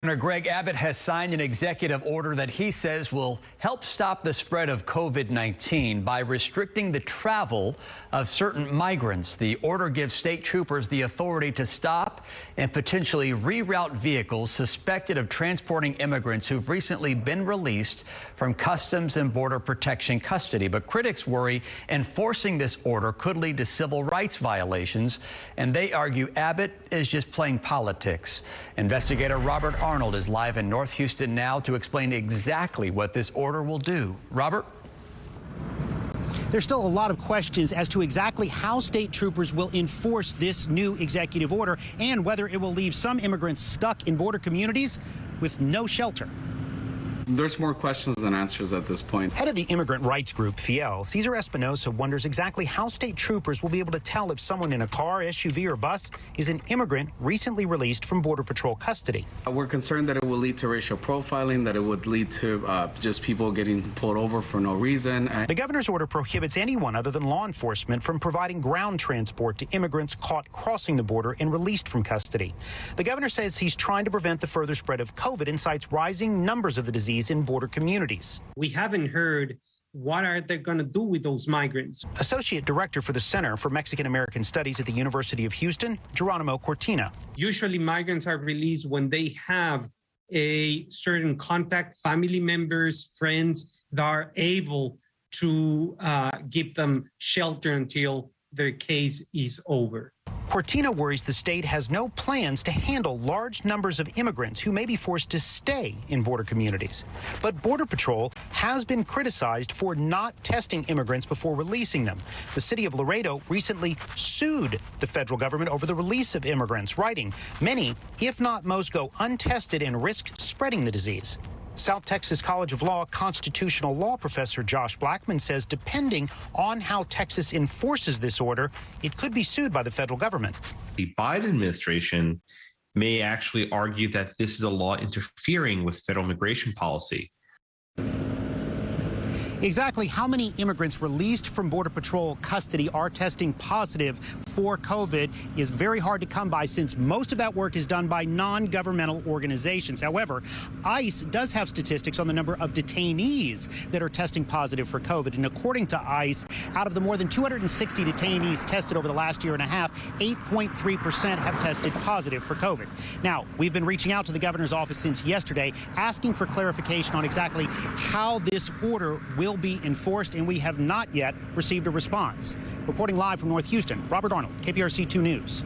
Governor Greg Abbott has signed an executive order that he says will help stop the spread of COVID-19 by restricting the travel of certain migrants. The order gives state troopers the authority to stop and potentially reroute vehicles suspected of transporting immigrants who've recently been released from Customs and Border Protection custody. But critics worry enforcing this order could lead to civil rights violations, and they argue Abbott is just playing politics. Investigator Robert Arnold is live in North Houston now to explain exactly what this order will do. Robert? There's still a lot of questions as to exactly how state troopers will enforce this new executive order and whether it will leave some immigrants stuck in border communities with no shelter. There's more questions than answers at this point. Head of the immigrant rights group, Fiel, Cesar Espinosa, wonders exactly how state troopers will be able to tell if someone in a car, SUV, or bus is an immigrant recently released from Border Patrol custody. We're concerned that it will lead to racial profiling, that it would lead to just people getting pulled over for no reason. The governor's order prohibits anyone other than law enforcement from providing ground transport to immigrants caught crossing the border and released from custody. The governor says he's trying to prevent the further spread of COVID and cites rising numbers of the disease in border communities. We haven't heard what are they going to do with those migrants. Associate Director for the Center for Mexican American Studies at the University of Houston, Geronimo Cortina. Usually migrants are released when they have a certain contact, family members, friends that are able to give them shelter until their case is over. Cortina worries the state has no plans to handle large numbers of immigrants who may be forced to stay in border communities. But Border Patrol has been criticized for not testing immigrants before releasing them. The city of Laredo recently sued the federal government over the release of immigrants, writing, "Many, if not most, go untested and risk spreading the disease." South Texas College of Law constitutional law professor Josh Blackman says depending on how Texas enforces this order, it could be sued by the federal government. The Biden administration may actually argue that this is a law interfering with federal immigration policy. Exactly how many immigrants released from Border Patrol custody are testing positive for COVID is very hard to come by since most of that work is done by non-governmental organizations. However, ICE does have statistics on the number of detainees that are testing positive for COVID. And according to ICE, out of the more than 260 detainees tested over the last year and a half, 8.3% have tested positive for COVID. Now, we've been reaching out to the governor's office since yesterday, asking for clarification on exactly how this order will be enforced, and we have not yet received a response. Reporting live from North Houston, Robert Arnold, KPRC 2 News.